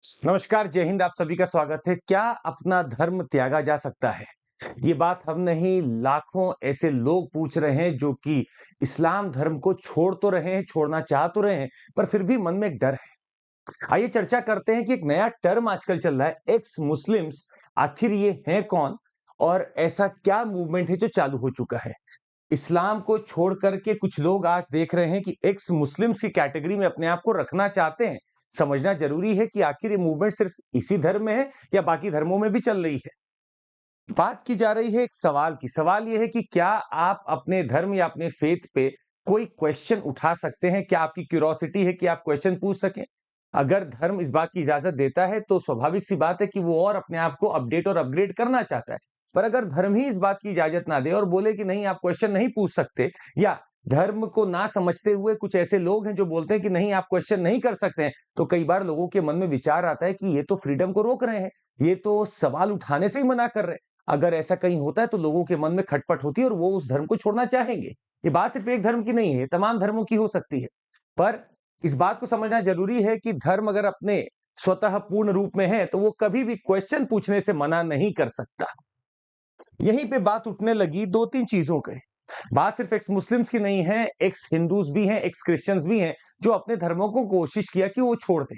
नमस्कार, जय हिंद। आप सभी का स्वागत है। क्या अपना धर्म त्यागा जा सकता है? ये बात हम नहीं, लाखों ऐसे लोग पूछ रहे हैं जो कि इस्लाम धर्म को छोड़ तो रहे हैं, छोड़ना चाह तो रहे हैं, पर फिर भी मन में एक डर है। आइए चर्चा करते हैं कि एक नया टर्म आजकल चल रहा है, एक्स मुस्लिम्स। आखिर ये हैं कौन और ऐसा क्या मूवमेंट है जो चालू हो चुका है? इस्लाम को छोड़ करके कुछ लोग आज देख रहे हैं कि एक्स मुस्लिम्स की कैटेगरी में अपने आप को रखना चाहते हैं। समझना जरूरी है कि आखिर ये मूवमेंट सिर्फ इसी धर्म में है या बाकी धर्मों में भी चल रही है। बात की जा रही है एक सवाल की। सवाल यह है कि क्या आप अपने धर्म या अपने फेथ पे कोई क्वेश्चन उठा सकते हैं? क्या आपकी क्यूरोसिटी है कि आप क्वेश्चन पूछ सकें? अगर धर्म इस बात की इजाजत देता है तो स्वाभाविक सी बात है कि वो और अपने आप को अपडेट और अपग्रेड करना चाहता है। पर अगर धर्म ही इस बात की इजाजत ना दे और बोले कि नहीं, आप क्वेश्चन नहीं पूछ सकते, या धर्म को ना समझते हुए कुछ ऐसे लोग हैं जो बोलते हैं कि नहीं, आप क्वेश्चन नहीं कर सकते हैं, तो कई बार लोगों के मन में विचार आता है कि ये तो फ्रीडम को रोक रहे हैं, ये तो सवाल उठाने से ही मना कर रहे हैं। अगर ऐसा कहीं होता है तो लोगों के मन में खटपट होती है और वो उस धर्म को छोड़ना चाहेंगे। ये बात सिर्फ एक धर्म की नहीं है, तमाम धर्मों की हो सकती है। पर इस बात को समझना जरूरी है कि धर्म अगर अपने स्वतः पूर्ण रूप में है तो वो कभी भी क्वेश्चन पूछने से मना नहीं कर सकता। यहीं पे बात उठने लगी दो तीन चीजों के। बात सिर्फ एक्स मुस्लिम्स की नहीं है, एक्स हिंदूज भी हैं, एक्स क्रिश्चियंस भी हैं जो अपने धर्मों को कोशिश किया कि वो छोड़ दें।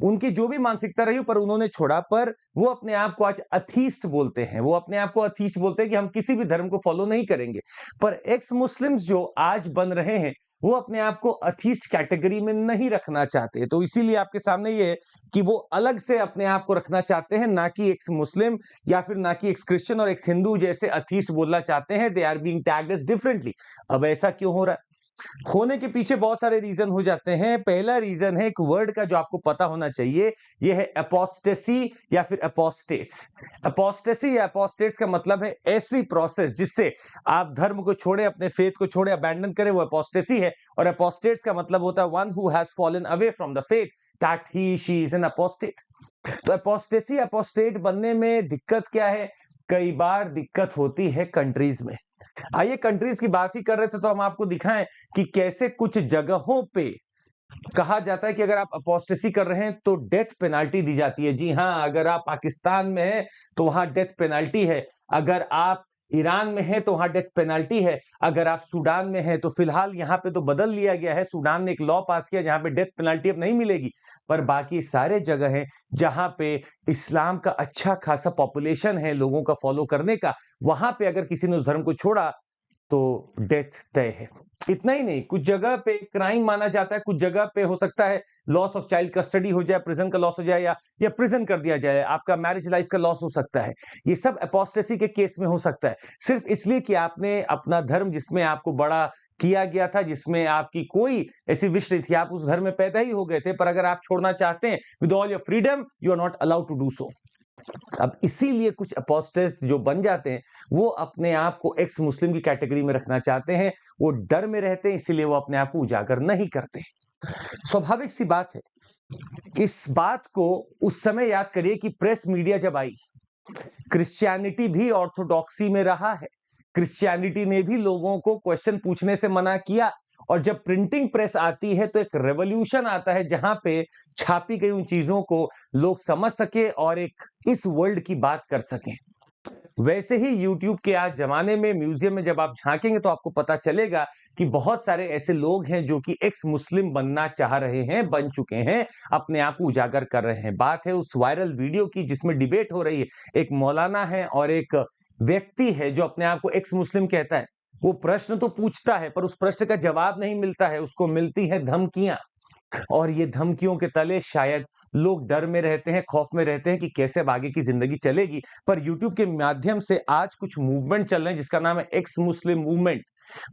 उनकी जो भी मानसिकता रही पर उन्होंने छोड़ा। पर वो अपने आप को आज अथीस्ट बोलते हैं। वो अपने आप को अथीस्ट बोलते हैं कि हम किसी भी धर्म को फॉलो नहीं करेंगे। पर एक्स मुस्लिम्स जो आज बन रहे हैं वो अपने आप को अथीस्ट कैटेगरी में नहीं रखना चाहते। तो इसीलिए आपके सामने ये है कि वो अलग से अपने आप को रखना चाहते हैं, ना कि एक्स मुस्लिम या फिर ना कि एक्स क्रिश्चियन और एक्स हिंदू जैसे अथीस्ट बोलना चाहते हैं। They are being tagged as differently. अब ऐसा क्यों हो रहा है? होने के पीछे बहुत सारे रीजन हो जाते हैं। पहला रीजन है एक वर्ड का जो आपको पता होना चाहिए, यह है एपोस्टेसी या फिर एपोस्टेट्स। एपोस्टेसी या एपोस्टेट्स का मतलब है ऐसी प्रोसेस जिससे आप धर्म को छोड़े, अपने फेथ को छोड़े, अबैंडन करें, वो एपोस्टेसी है। और एपोस्टेट्स का मतलब होता है one who has fallen away from the faith, that he she is an apostate. तो एपोस्टेसी एपोस्टेट बनने में दिक्कत क्या है? कई बार दिक्कत होती है कंट्रीज में। आइए कंट्रीज की बात ही कर रहे थे तो हम आपको दिखाएं कि कैसे कुछ जगहों पे कहा जाता है कि अगर आप अपोस्टेसी कर रहे हैं तो डेथ पेनाल्टी दी जाती है। जी हाँ, अगर आप पाकिस्तान में हैं तो वहां डेथ पेनाल्टी है। अगर आप ईरान में है तो वहां डेथ पेनाल्टी है। अगर आप सूडान में है तो फिलहाल यहां पे तो बदल लिया गया है, सूडान ने एक लॉ पास किया जहां पे डेथ पेनाल्टी अब नहीं मिलेगी। पर बाकी सारे जगह हैं जहां पे इस्लाम का अच्छा खासा पॉपुलेशन है लोगों का फॉलो करने का, वहां पे अगर किसी ने उस धर्म को छोड़ा तो डेथ तय है। इतना ही नहीं, कुछ जगह पे क्राइम माना जाता है, कुछ जगह पे हो सकता है लॉस ऑफ चाइल्ड कस्टडी हो जाए, प्रिजन का लॉस हो जाए, या प्रिजन कर दिया जाए, आपका मैरिज लाइफ का लॉस हो सकता है। ये सब एपोस्टेसी के केस में हो सकता है, सिर्फ इसलिए कि आपने अपना धर्म जिसमें आपको बड़ा किया गया था, जिसमें आपकी कोई ऐसी विश नहीं थी, आप उस धर्म में पैदा ही हो गए थे, पर अगर आप छोड़ना चाहते हैं with all your freedom, you are not allowed to do so. अब इसीलिए कुछ अपोस्टेट जो बन जाते हैं वो अपने आप को एक्स मुस्लिम की कैटेगरी में रखना चाहते हैं। वो डर में रहते हैं, इसीलिए वो अपने आप को उजागर नहीं करते। स्वाभाविक सी बात है। इस बात को उस समय याद करिए कि प्रेस मीडिया जब आई, क्रिश्चियनिटी भी ऑर्थोडॉक्सी में रहा है। क्रिश्चियनिटी ने भी लोगों को क्वेश्चन पूछने से मना किया। और जब प्रिंटिंग प्रेस आती है तो एक रेवोल्यूशन आता है जहां पे छापी गई उन चीजों को लोग समझ सके और एक इस वर्ल्ड की बात कर सकें। वैसे ही यूट्यूब के आज जमाने में म्यूजियम में जब आप झांकेंगे तो आपको पता चलेगा कि बहुत सारे ऐसे लोग हैं जो कि एक्स मुस्लिम बनना चाह रहे हैं, बन चुके हैं, अपने आप को उजागर कर रहे हैं। बात है उस वायरल वीडियो की जिसमें डिबेट हो रही है। एक मौलाना है और एक व्यक्ति है जो अपने आप को एक्स मुस्लिम कहता है। वो प्रश्न तो पूछता है पर उस प्रश्न का जवाब नहीं मिलता है, उसको मिलती है धमकियां। और ये धमकियों के तले शायद लोग डर में रहते हैं, खौफ में रहते हैं कि कैसे अब आगे की जिंदगी चलेगी। पर यूट्यूब के माध्यम से आज कुछ मूवमेंट चल रहे हैं जिसका नाम है एक्स मुस्लिम मूवमेंट।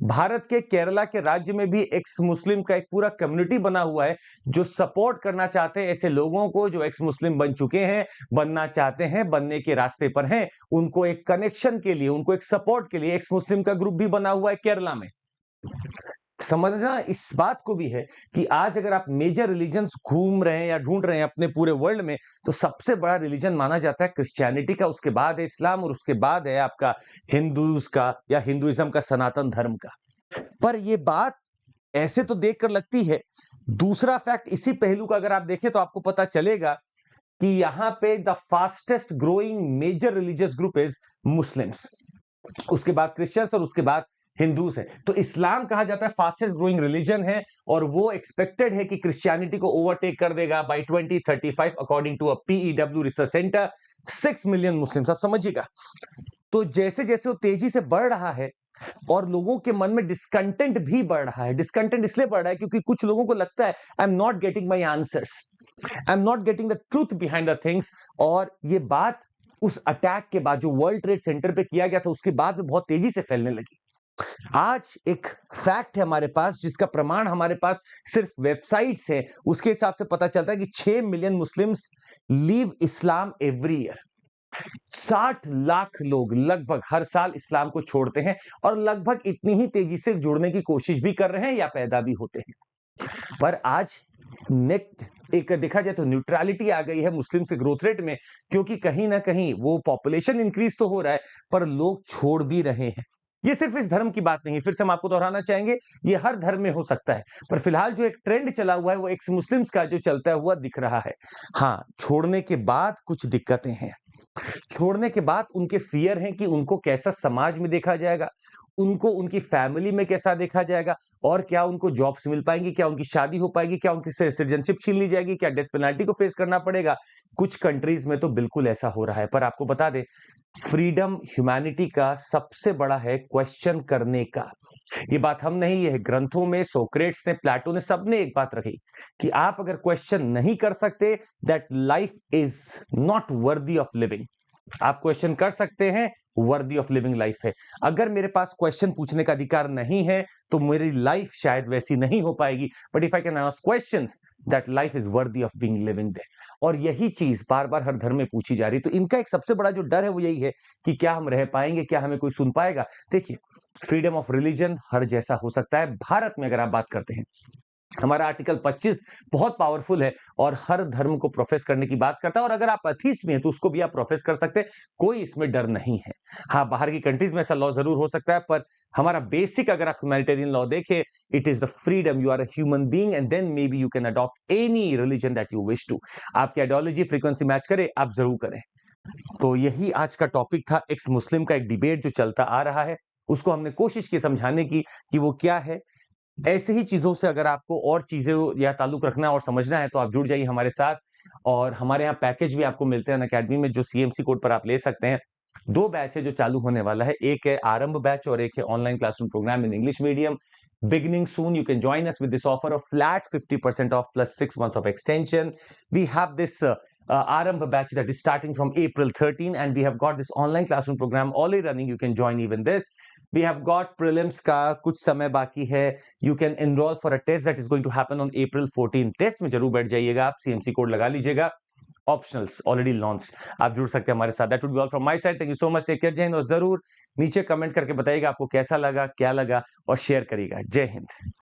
भारत के केरला के राज्य में भी एक्स मुस्लिम का एक पूरा कम्युनिटी बना हुआ है जो सपोर्ट करना चाहते हैं ऐसे लोगों को जो एक्स मुस्लिम बन चुके हैं, बनना चाहते हैं, बनने के रास्ते पर हैं। उनको एक कनेक्शन के लिए, उनको एक सपोर्ट के लिए एक्स मुस्लिम का ग्रुप भी बना हुआ है केरला में। समझना इस बात को भी है कि आज अगर आप मेजर रिलीजन्स घूम रहे हैं या ढूंढ रहे हैं अपने पूरे वर्ल्ड में, तो सबसे बड़ा रिलीजन माना जाता है क्रिश्चियनिटी का, उसके बाद है इस्लाम और उसके बाद है आपका हिंदूज का या हिंदुइज्म का, सनातन धर्म का। पर यह बात ऐसे तो देखकर लगती है। दूसरा फैक्ट इसी पहलू का अगर आप देखें तो आपको पता चलेगा कि यहां पे the fastest growing major religious group is Muslims, उसके बाद क्रिश्चियंस और उसके बाद हिंदूज है। तो इस्लाम कहा जाता है फास्टेस्ट ग्रोइंग रिलीजन है और वो एक्सपेक्टेड है कि क्रिश्चियनिटी को ओवरटेक कर देगा बाय 2035 अकॉर्डिंग टू अ पीईडब्ल्यू रिसर्च सेंटर। 6 मिलियन मुस्लिम्स, आप समझिएगा। तो जैसे जैसे वो तेजी से बढ़ रहा है और लोगों के मन में डिस्कंटेंट भी बढ़ रहा है। डिस्कंटेंट इसलिए बढ़ रहा है क्योंकि कुछ लोगों को लगता है I am not getting my answers, I am not getting the truth behind the things. और ये बात उस अटैक के बाद जो वर्ल्ड ट्रेड सेंटर पे किया गया था उसके बाद में बहुत तेजी से फैलने लगी। आज एक फैक्ट है हमारे पास जिसका प्रमाण हमारे पास सिर्फ वेबसाइट्स है, उसके हिसाब से पता चलता है कि 6 मिलियन मुस्लिम्स लीव इस्लाम एवरी ईयर। 60 लाख लोग लगभग हर साल इस्लाम को छोड़ते हैं और लगभग इतनी ही तेजी से जुड़ने की कोशिश भी कर रहे हैं या पैदा भी होते हैं। पर आज नेट एक देखा जाए तो न्यूट्रलिटी आ गई है मुस्लिम के ग्रोथ रेट में, क्योंकि कहीं ना कहीं वो पॉपुलेशन इंक्रीज तो हो रहा है पर लोग छोड़ भी रहे हैं। ये सिर्फ इस धर्म की बात नहीं, फिर से हम आपको दोहराना चाहेंगे, ये हर धर्म में हो सकता है। पर फिलहाल जो एक ट्रेंड चला हुआ है वो एक्स मुस्लिम्स का जो चलता हुआ दिख रहा है। हाँ, छोड़ने के बाद कुछ दिक्कतें हैं। छोड़ने के बाद उनके फियर हैं कि उनको कैसा समाज में देखा जाएगा, उनको उनकी फैमिली में कैसा देखा जाएगा, और क्या उनको जॉब्स मिल पाएंगी, क्या उनकी शादी हो पाएगी, क्या उनकी सिटीजनशिप छीन ली जाएगी, क्या डेथ पेनल्टी को फेस करना पड़ेगा। कुछ कंट्रीज में तो बिल्कुल ऐसा हो रहा है। पर आपको बता दें, फ्रीडम ह्यूमैनिटी का सबसे बड़ा है क्वेश्चन करने का। ये बात हम नहीं, ये ग्रंथों में सोक्रेट्स ने, प्लेटो ने, सबने एक बात रखी कि आप अगर क्वेश्चन नहीं कर सकते, that life is not worthy of living. आप क्वेश्चन कर सकते हैं, वर्दी ऑफ लिविंग लाइफ है। अगर मेरे पास क्वेश्चन पूछने का अधिकार नहीं है तो मेरी लाइफ शायद वैसी नहीं हो पाएगी। But if I can ask questions, that life is worthy of being living there. और यही चीज बार बार हर धर्म में पूछी जा रही है। तो इनका एक सबसे बड़ा जो डर है वो यही है कि क्या हम रह पाएंगे, क्या हमें कोई सुन पाएगा। देखिए, फ्रीडम ऑफ रिलीजन हर जैसा हो सकता है। भारत में अगर आप बात करते हैं, हमारा आर्टिकल 25 बहुत पावरफुल है और हर धर्म को प्रोफेस करने की बात करता है। और अगर आप अथीस्ट भी हैं तो उसको भी आप प्रोफेस कर सकते हैं, कोई इसमें डर नहीं है। हाँ, बाहर की कंट्रीज में ऐसा लॉ जरूर हो सकता है, पर हमारा बेसिक अगर आप ह्यूमैनिटेरियन लॉ देखें, it is the freedom, you are a human being and then may be you can adopt any religion that you wish to. आपकी आइडियोलॉजी फ्रीक्वेंसी मैच करे, आप जरूर करें। तो यही आज का टॉपिक था, एक्स मुस्लिम का एक डिबेट जो चलता आ रहा है, उसको हमने कोशिश की समझाने की कि वो क्या है। ऐसे ही चीजों से अगर आपको और चीजें या ताल्लुक रखना है और समझना है तो आप जुड़ जाइए हमारे साथ। और हमारे यहाँ पैकेज भी आपको मिलते हैं अकेडमी में, जो सीएमसी कोड पर आप ले सकते हैं। 2 बैच है जो चालू होने वाला है, एक है आरंभ बैच और एक है online classroom program in English medium. Beginning soon, you can join us with this offer of flat 50% off plus 6 months of extension. We have this Arambha batch that is starting from April 13, and we have got this online classroom program already running. You can join even this. We have got prelims का कुछ समय बाकी है. You can enroll for a test that is going to happen on April 14. Test में जरूर बैठ जाइएगा आप, CMC कोड लगा लीजिएगा। ऑप्शनल्स ऑलरेडी लॉन्च, आप जुड़ सकते हैं हमारे साथ। That would be all from my side. Thank you so much, take care, Jai Hind. और जरूर नीचे कमेंट करके बताइएगा आपको कैसा लगा, क्या लगा, और शेयर करिएगा। जय हिंद।